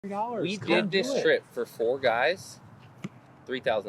We did this trip for 4 guys, $3,000.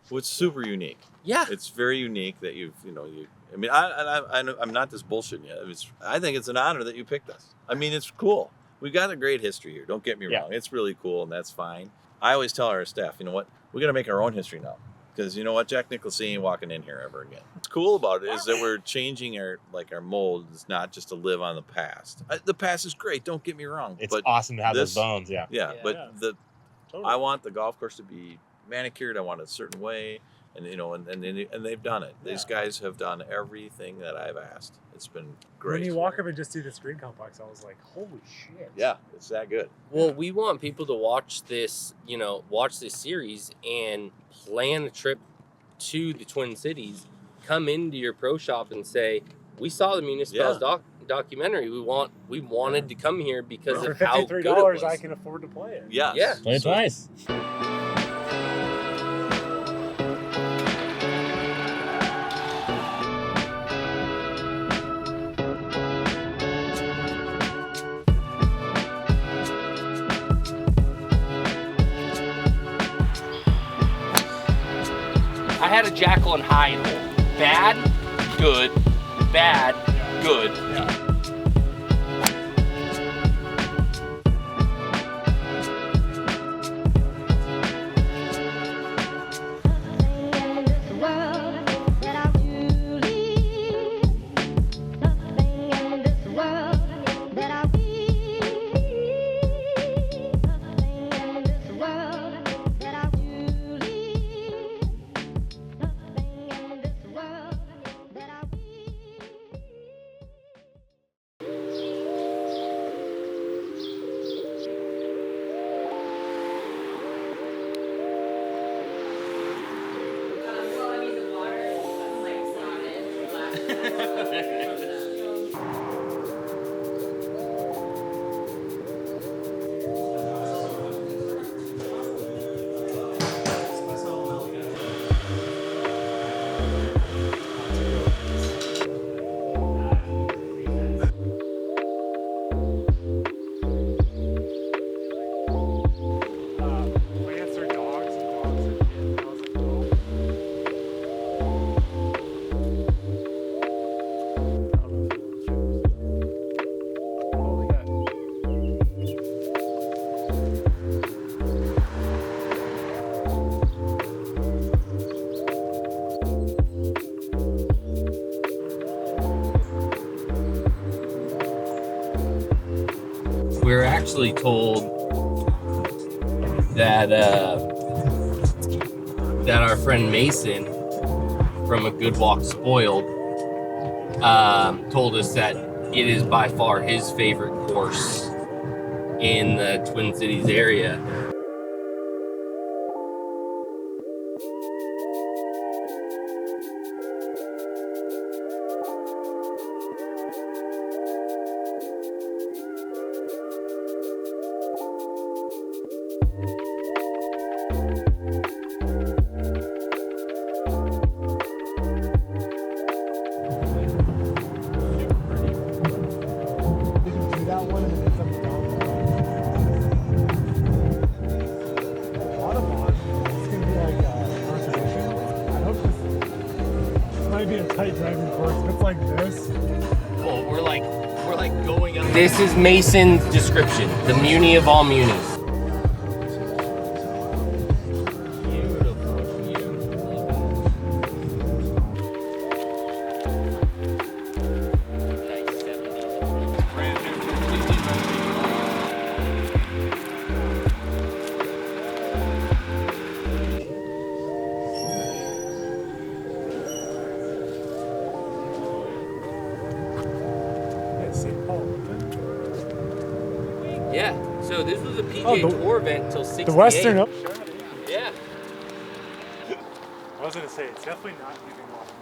Well, it's super unique. Yeah. It's very unique that I mean, I'm not just bullshitting you. I think it's an honor that you picked us. I mean, it's cool. We've got a great history here. Don't get me wrong. It's really cool, and that's fine. I always tell our staff, you know what? We got to make our own history now. Because you know what? Jack Nicholson ain't walking in here ever again. What's cool about it is that we're changing our mold. It's not just to live on the past. The past is great. Don't get me wrong. It's awesome to have those bones. I want the golf course to be manicured. I want it a certain way. And and they've done it. These guys have done everything that I've asked. It's been great. When you walk up and just see the screen complex, I was like, "Holy shit!" Yeah, it's that good. Well, we want people to watch this series and plan a trip to the Twin Cities. Come into your pro shop and say, "We saw the MuniciPals documentary. We wanted to come here because of how good it was." I can afford to play it. Yeah, play it twice. I had a Jackal and Hyde hole. Bad, good, bad, good. We were actually told that our friend Mason from A Good Walk Spoiled told us that it is by far his favorite course in the Twin Cities area. This is Mason's description, the Muni of all Munis. Yeah, so this was a PGA Tour event until 68. The Western Open. Yeah. I was going to say, it's definitely not leaving off.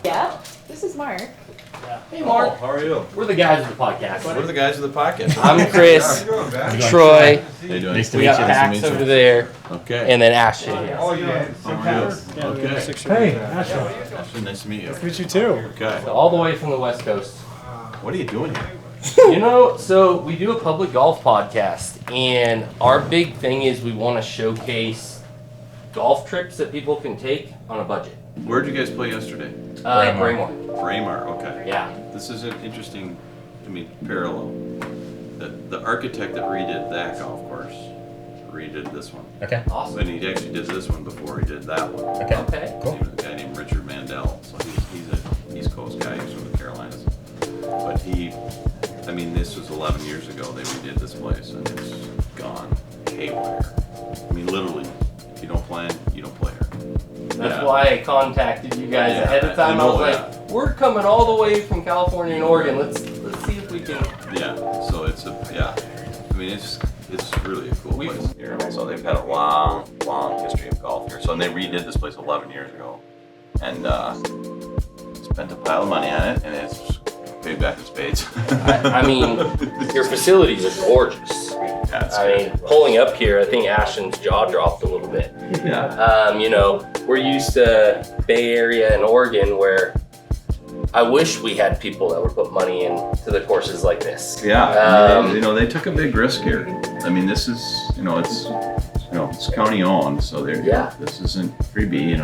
Yeah, this is Mark. Hey, Mark. How are you? We're the guys of the podcast. We're the guys of the podcast. I'm Chris. Troy. How you doing? Nice to We meet got you. Pax over there. Okay. and then Ashton. Okay. Hey, Ashley. Ashley, nice to meet you. Nice to meet you too. Okay. All the way from the West Coast. What are you doing here? So we do a public golf podcast, and our big thing is we want to showcase golf trips that people can take on a budget. Where'd you guys play yesterday? Braymore. Braemar, okay. Yeah. This is an interesting, parallel. The architect that redid that golf course redid this one. Okay. Awesome. And he actually did this one before he did that one. Okay. Okay. Cool. He was a guy named Richard Mandel. So he's an East Coast guy. He's from the Carolinas. But this was 11 years ago. They redid this place, and it's gone haywire. Literally, if you don't plan, you don't play here. That's why I contacted you guys ahead of time. I was like, we're coming all the way from California and Oregon. Let's see if we can. Yeah. So it's really a cool place here. So they've had a long history of golf here. So they redid this place 11 years ago, and spent a pile of money on it, and it's paid back in spades. Your facilities are gorgeous. Yeah, pulling up here, I think Ashton's jaw dropped a little bit. Yeah. We're used to Bay Area and Oregon where I wish we had people that would put money into the courses like this. Yeah. They took a big risk here. This is, it's county owned, so this isn't freebie.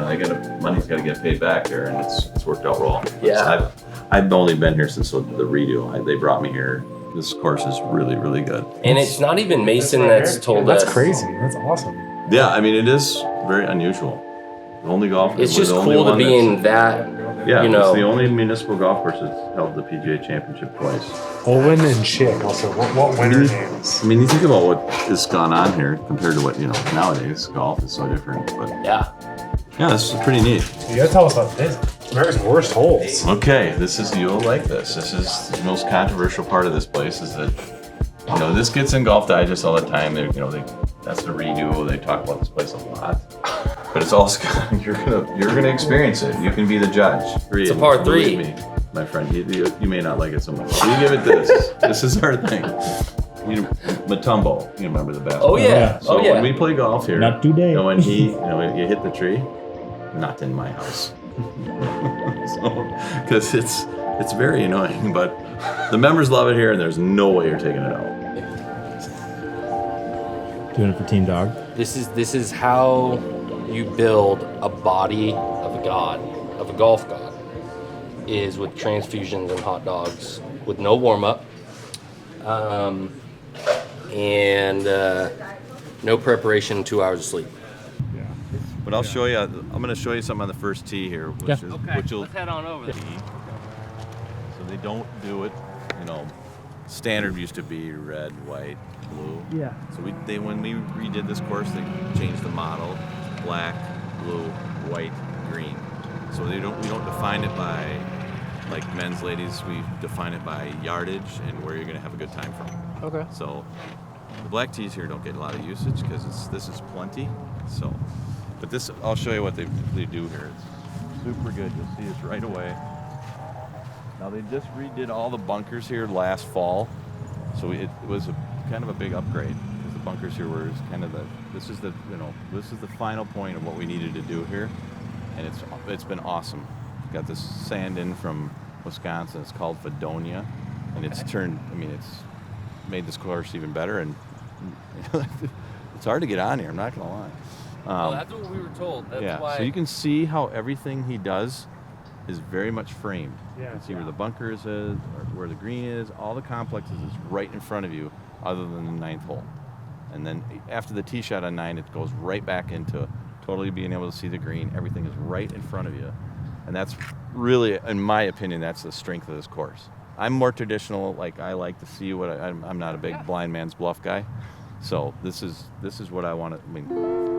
Money's got to get paid back here, and it's worked out well. Yeah. I've only been here since the redo. They brought me here. This course is really, really good. And it's not even Mason that's told us. That's crazy. That's awesome. Yeah, it is very unusual. The only golf. It's just cool to be in that. Yeah, it's the only municipal golf course that's held the PGA Championship twice. Owen and Chick. Also, what winner names? You think about what has gone on here compared to what nowadays. Golf is so different, but yeah, this is pretty neat. You gotta tell us about this. America's worst holes. Okay, you'll like this. This is the most controversial part of this place. Is that this gets in Golf Digest all the time. That's the redo. They talk about this place a lot. But it's all you're gonna experience it. You can be the judge. It's a par 3. Believe me, my friend. You may not like it so much. You give it this. This is our thing. Matumbo. You remember the basketball? Oh yeah. So when we play golf here, not today. When you hit the tree, not in my house. Because it's very annoying. But the members love it here, and there's no way you're taking it out. Doing it for Team Dog. This is how you build a body of a god, of a golf god, is with transfusions and hot dogs, with no warm-up, and no preparation, 2 hours of sleep. Yeah. But I'll show you. I'm going to show you something on the first tee here, which will. Let's head on over there. So they don't do it. Standard used to be red, white, blue. Yeah. So when we redid this course, they changed the model: black, blue, white, green. So we don't define it by like men's, ladies. We define it by yardage and where you're going to have a good time from. Okay. So the black tees here don't get a lot of usage because this is plenty. So, but this I'll show you what they do here. It's super good. You'll see this right away. Now they just redid all the bunkers here last fall, so it was kind of a big upgrade because the bunkers here were kind of this is the final point of what we needed to do here, and it's been awesome. Got this sand in from Wisconsin. It's called Fredonia, and it's made this course even better, and it's hard to get on here. I'm not gonna lie. That's what we were told. That's why. So you can see how everything he does is very much framed. Yeah. You can see where the bunkers is, or where the green is. All the complexes is right in front of you, other than the 9th hole. And then after the tee shot on 9, it goes right back into totally being able to see the green. Everything is right in front of you, and that's really, in my opinion, that's the strength of this course. I'm more traditional. Like I like to see what I'm not a big blind man's bluff guy, so this is what I want to.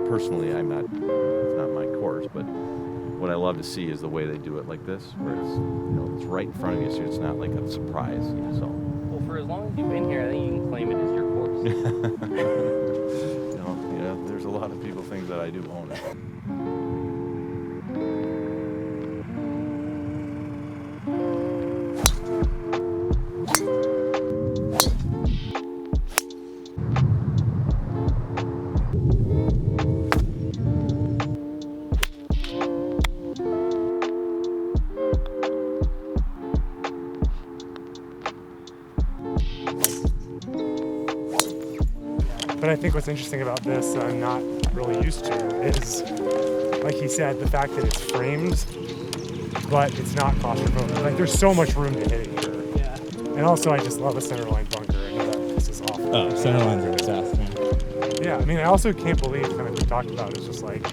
Personally, it's not my course, but what I love to see is the way they do it like this, where it's right in front of you, so it's not like a surprise. So. Well, for as long as you've been here, I think you can claim it as your course. There's a lot of people think that I do own it. I think what's interesting about this that I'm not really used to is, like he said, the fact that it's framed, but it's not claustrophobic. Like there's so much room to hit it here. Yeah. And also I just love a centerline bunker. I know that pisses off. Oh, center lines are best, man. Yeah, I mean, I also can't believe kind of we talked about it's just like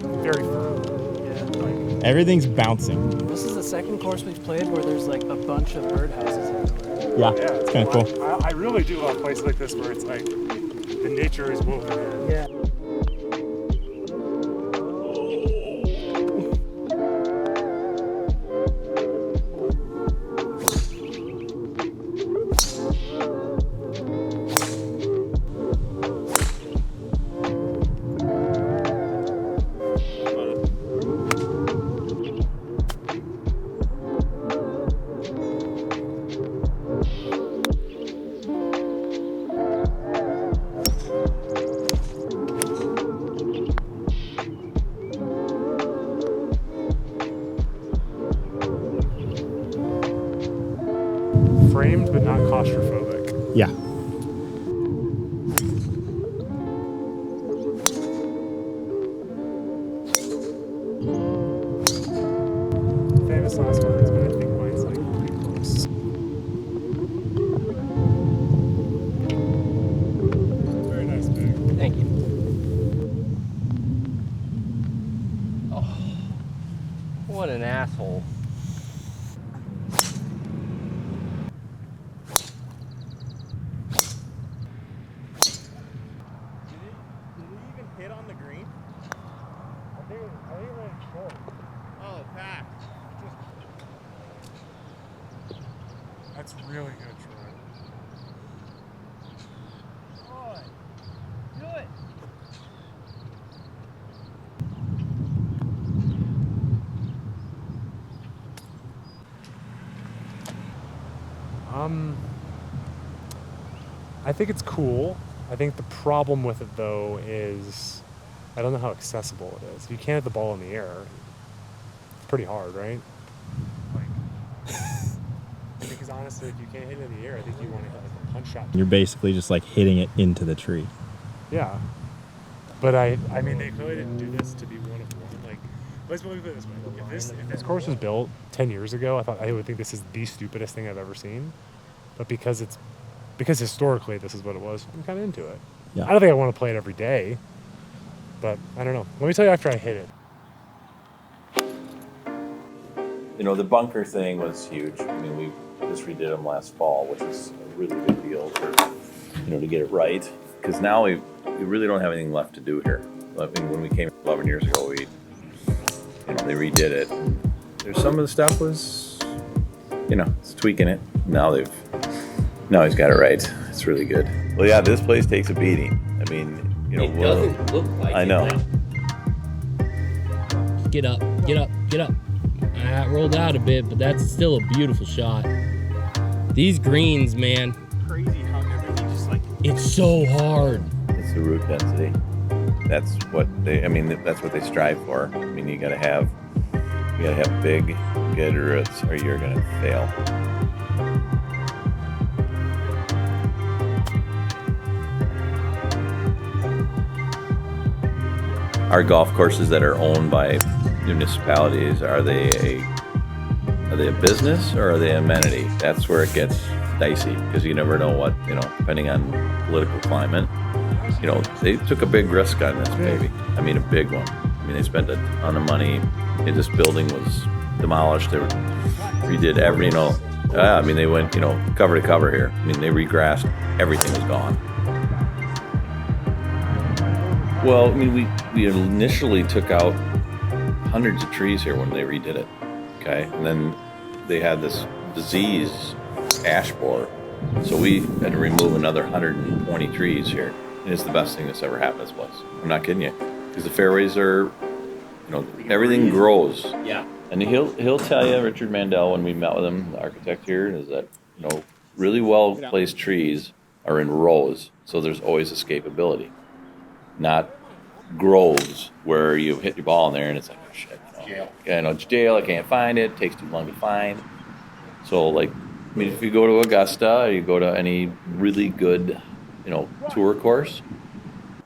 very firm. Yeah. Like, Everything's bouncing. This is the second course we've played where there's like a bunch of birdhouses everywhere. Yeah, yeah, it's kind of cool. I really do love places like this where it's like the nature is woven in. Yeah. Framed but not claustrophobic. Yeah. Famous last words, but I think mine's like pretty close. Very nice pick. Thank you. Oh, what an asshole. Hit on the green? I think it ran short. Oh, packed. That's really good, Troy. Do it. I think it's cool. I think the problem with it though is I don't know how accessible it is. If you can't hit the ball in the air, it's pretty hard, right? Like, because honestly, if you can't hit it in the air, I think you want to hit like a punch shot. You're basically just like hitting it into the tree. Yeah, but I mean, they clearly didn't do this to be one of one. Like, let's put it this way: if this course was built 10 years ago, I would think this is the stupidest thing I've ever seen. But because historically this is what it was, I'm kind of into it. Yeah. I don't think I want to play it every day, but I don't know. Let me tell you after I hit it. You know, the bunker thing was huge. I mean, we just redid them last fall, which is a really big deal for, to get it right. Because now we really don't have anything left to do here. I mean, when we came 11 years ago, they redid it. There's some of the stuff was, it's tweaking it. Now he's got it right. It's really good. Well, yeah, this place takes a beating. I mean, It doesn't look like I it know. now. Get up, get up, get up. I rolled out a bit, but that's still a beautiful shot. These greens, man, Crazy how everything just like. it's so hard. It's the root density. That's what that's what they strive for. I mean, you gotta have big, good roots, or you're gonna fail. Our golf courses that are owned by municipalities, are they a business or are they an amenity? That's where it gets dicey, because you never know what, depending on political climate. They took a big risk on this baby. I mean, a big one. I mean, they spent a ton of money. This building was demolished. They redid every, they went, cover to cover here. I mean, they regrassed. Everything was gone. Well, I mean, we initially took out hundreds of trees here when they redid it, okay? And then they had this disease, ash borer. So we had to remove another 120 trees here. And it's the best thing that's ever happened to this place. I'm not kidding you. Because the fairways are, everything grows. Yeah. And he'll tell you, Richard Mandel, when we met with him, the architect here, is that, really well-placed trees are in rows. So there's always escapability. Not groves where you hit your ball in there and it's like, oh shit, it's jail, I can't find it, takes too long to find. So if you go to Augusta or you go to any really good tour course,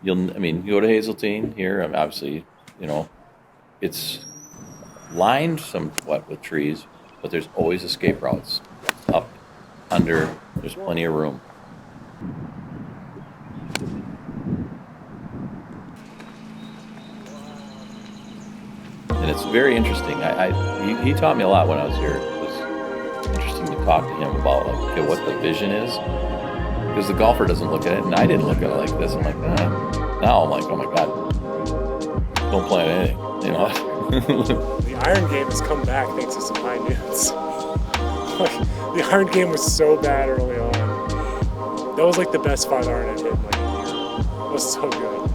you go to Hazeltine here, and obviously, it's lined somewhat with trees, but there's always escape routes up, under, there's plenty of room. And it's very interesting. He taught me a lot when I was here. It was interesting to talk to him about what the vision is. Because the golfer doesn't look at it, and I didn't look at it like this. I'm like, now I'm like, oh my God, don't play anything, The iron game has come back thanks to some high noons. The iron game was so bad early on. That was like the best 5 iron I've hit in like a year. It was so good.